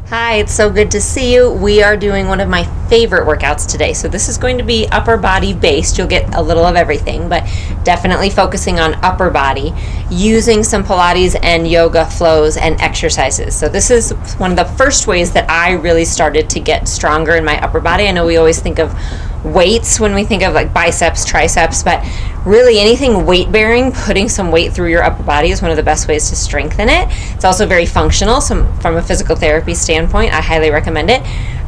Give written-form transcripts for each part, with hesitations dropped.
Hi, it's so good to see you. We are doing one of my favorite workouts today. So this is going to be upper body based. You'll get a little of everything, but definitely focusing on upper body using some Pilates and yoga flows and exercises. So this is one of the first ways that I really started to get stronger in my upper body. I know we always think of weights when we think of like biceps, triceps, but really anything weight bearing, putting some weight through your upper body is one of the best ways to strengthen it. It's also very functional. So from a physical therapy standpoint, I highly recommend it.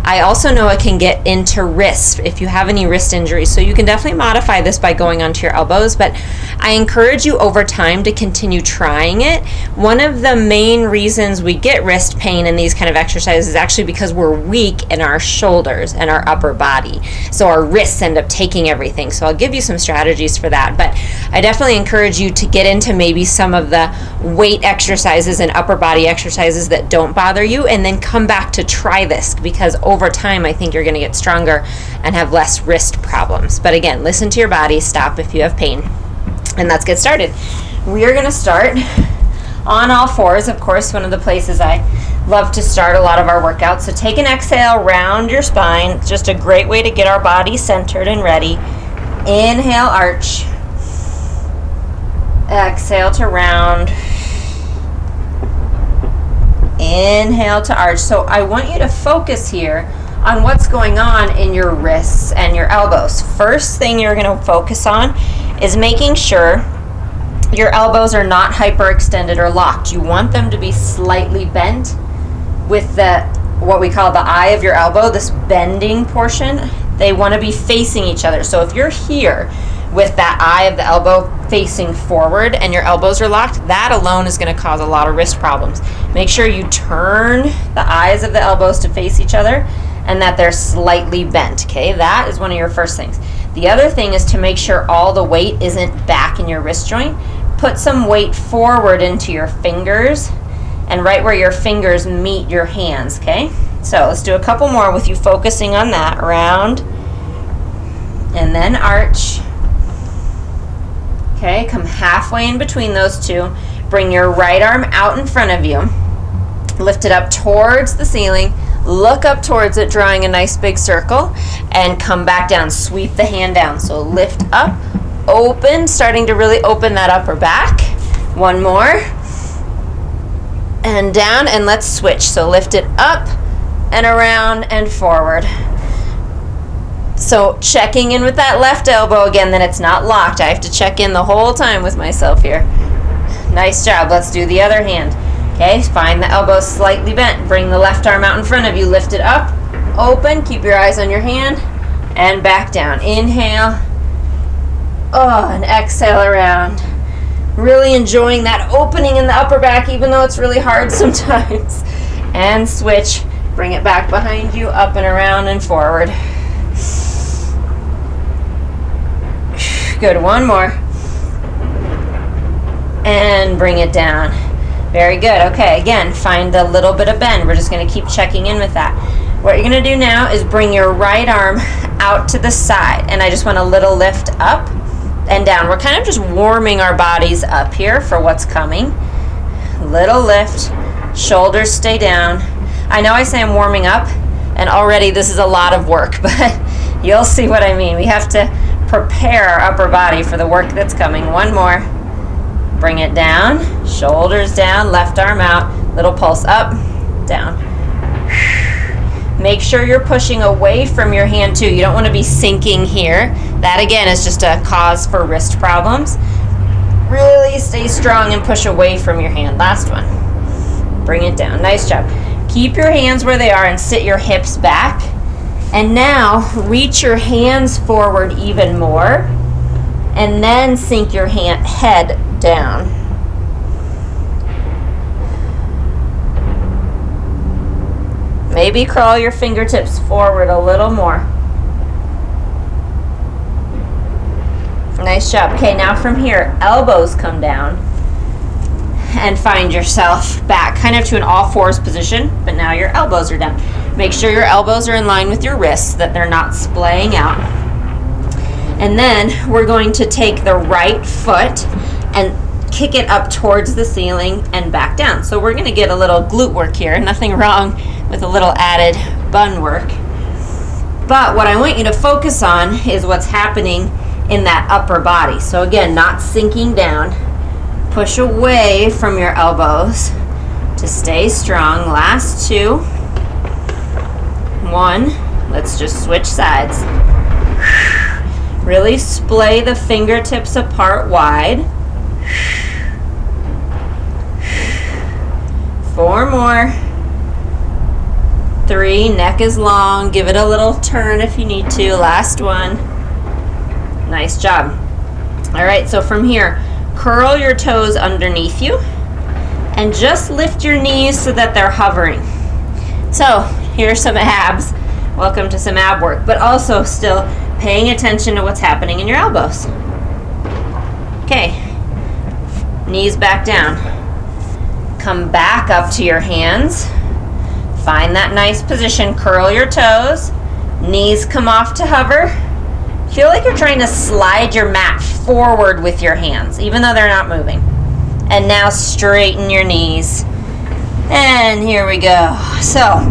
I also know it can get into wrists if you have any wrist injuries. So you can definitely modify this by going onto your elbows, but I encourage you over time to continue trying it. One of the main reasons we get wrist pain in these kind of exercises is actually because we're weak in our shoulders and our upper body. So our wrists end up taking everything. So I'll give you some strategies for that, but I definitely encourage you to get into maybe some of the weight exercises and upper body exercises that don't bother you, and then come back to try this, because over time I think you're going to get stronger and have less wrist problems. But again, listen to your body, stop if you have pain, and let's get started. We are going to start on all fours, of course, one of the places I love to start a lot of our workouts. So take an exhale, round your spine. It's just a great way to get our body centered and ready. Inhale, arch. Exhale to round. Inhale to arch. So I want you to focus here on what's going on in your wrists and your elbows. First thing you're going to focus on is making sure your elbows are not hyperextended or locked. You want them to be slightly bent with what we call the eye of your elbow, this bending portion. They want to be facing each other. So if you're here with that eye of the elbow facing forward and your elbows are locked, that alone is going to cause a lot of wrist problems. Make sure you turn the eyes of the elbows to face each other and that they're slightly bent, okay? That is one of your first things. The other thing is to make sure all the weight isn't back in your wrist joint. Put some weight forward into your fingers and right where your fingers meet your hands, okay? So let's do a couple more with you focusing on that. Round and then arch. Okay, come halfway in between those two. Bring your right arm out in front of you. Lift it up towards the ceiling. Look up towards it, drawing a nice big circle, and come back down. Sweep the hand down. So lift up, open, starting to really open that upper back. One more. And down, and let's switch. So lift it up and around and forward. So checking in with that left elbow again, then it's not locked. I have to check in the whole time with myself here. Nice job. Let's do the other hand. Okay, find the elbow slightly bent. Bring the left arm out in front of you. Lift it up, open, keep your eyes on your hand, and back down. Inhale. Oh, and exhale around. Really enjoying that opening in the upper back, even though it's really hard sometimes. And switch. Bring it back behind you, up and around and forward. Good, one more. And bring it down. Very good. Okay, again, find a little bit of bend. We're just going to keep checking in with that. What you're going to do now is bring your right arm out to the side, and I just want a little lift up and down. We're kind of just warming our bodies up here for what's coming. Little lift, shoulders stay down. I know I say I'm warming up, and already this is a lot of work, but you'll see what I mean. We have to prepare our upper body for the work that's coming. One more. Bring it down, shoulders down, left arm out, little pulse up, down. Make sure you're pushing away from your hand too. You don't want to be sinking here. That again is just a cause for wrist problems. Really stay strong and push away from your hand. Last one. Bring it down. Nice job. Keep your hands where they are and sit your hips back. And now reach your hands forward even more, and then sink your head down. Maybe crawl your fingertips forward a little more. Nice job. Okay, now from here, elbows come down and find yourself back kind of to an all fours position, but now your elbows are down. Make sure your elbows are in line with your wrists, that they're not splaying out. And then we're going to take the right foot and kick it up towards the ceiling and back down. So we're going to get a little glute work here. Nothing wrong with a little added bun work. But what I want you to focus on is what's happening in that upper body. So again, not sinking down. Push away from your elbows to stay strong. Last 2. 1. Let's just switch sides. Really splay the fingertips apart wide. 4 more. 3, neck is long. Give it a little turn if you need to. Last 1. Nice job. All right, so from here, curl your toes underneath you and just lift your knees so that they're hovering. So here's some abs. Welcome to some ab work, but also still paying attention to what's happening in your elbows. Okay, knees back down. Come back up to your hands. Find that nice position. Curl your toes. Knees come off to hover. Feel like you're trying to slide your mat forward with your hands, even though they're not moving. And now straighten your knees. And here we go. So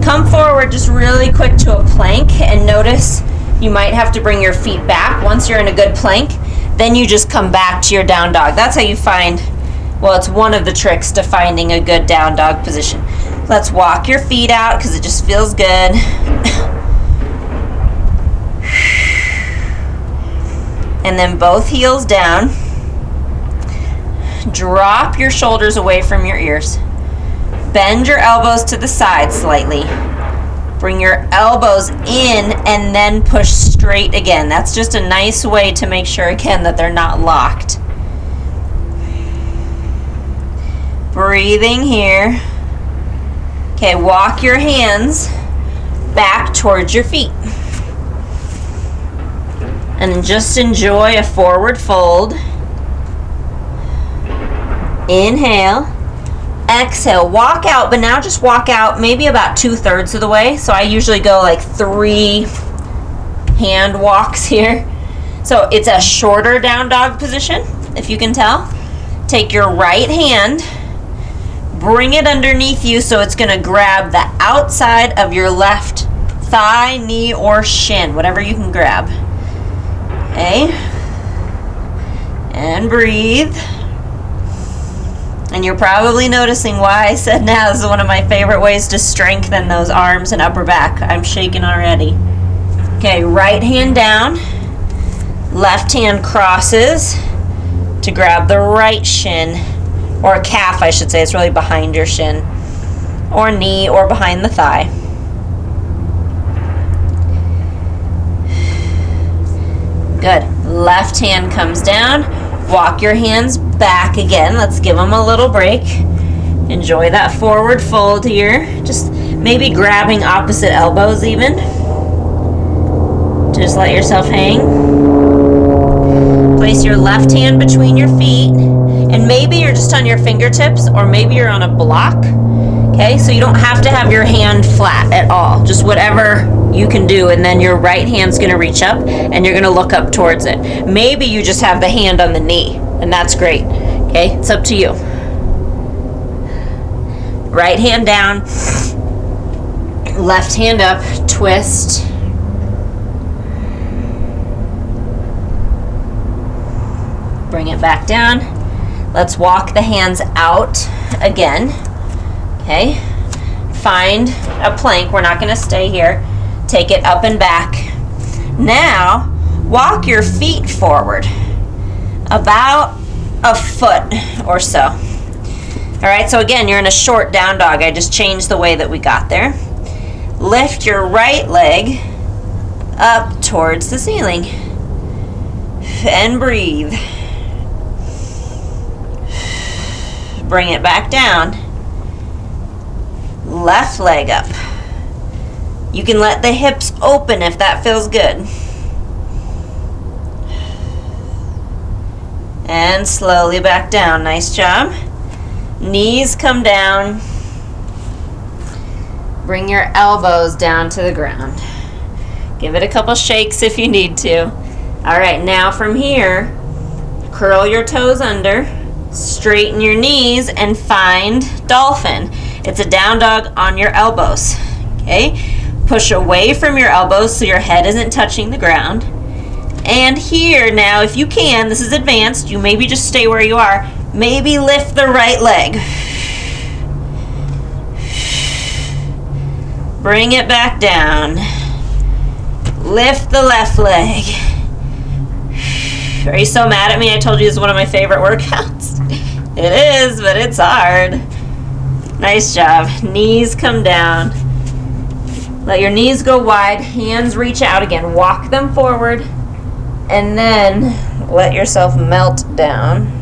come forward just really quick to a plank, and notice you might have to bring your feet back. Once you're in a good plank, then you just come back to your down dog. That's how you find, well, it's one of the tricks to finding a good down dog position. Let's walk your feet out because it just feels good. And then both heels down. Drop your shoulders away from your ears. Bend your elbows to the side slightly. Bring your elbows in and then push straight again. That's just a nice way to make sure, again, that they're not locked. Breathing here. Okay, walk your hands back towards your feet. And just enjoy a forward fold. Inhale. Exhale. Walk out, but now just walk out maybe about 2/3 of the way. So I usually go like 3 hand walks here. So it's a shorter down dog position, if you can tell. Take your right hand, bring it underneath you so it's going to grab the outside of your left thigh, knee, or shin, whatever you can grab. Okay, and breathe. And you're probably noticing why I said now this is one of my favorite ways to strengthen those arms and upper back. I'm shaking already. Okay, right hand down, left hand crosses to grab the right shin, or calf I should say, it's really behind your shin, or knee, or behind the thigh. Good. Left hand comes down. Walk your hands back again. Let's give them a little break. Enjoy that forward fold here. Just maybe grabbing opposite elbows even. Just let yourself hang. Place your left hand between your feet. And maybe you're just on your fingertips, or maybe you're on a block. Okay, so you don't have to have your hand flat at all. Just whatever you can do, and then your right hand's gonna reach up and you're gonna look up towards it. Maybe you just have the hand on the knee, and that's great. Okay, it's up to you. Right hand down, left hand up, twist. Bring it back down. Let's walk the hands out again. Okay, find a plank. We're not going to stay here. Take it up and back. Now, walk your feet forward about a foot or so. All right, so again, you're in a short down dog. I just changed the way that we got there. Lift your right leg up towards the ceiling and breathe. Bring it back down. Left leg up. You can let the hips open if that feels good. And slowly back down. Nice job. Knees come down. Bring your elbows down to the ground. Give it a couple shakes if you need to. All right, now from here, curl your toes under, straighten your knees, and find dolphin. It's a down dog on your elbows. Okay? Push away from your elbows so your head isn't touching the ground. And here now, if you can, this is advanced, you maybe just stay where you are. Maybe lift the right leg. Bring it back down. Lift the left leg. Are you so mad at me? I told you this is one of my favorite workouts. It is, but it's hard. Nice job. Knees come down. Let your knees go wide. Hands reach out again. Walk them forward. And then let yourself melt down.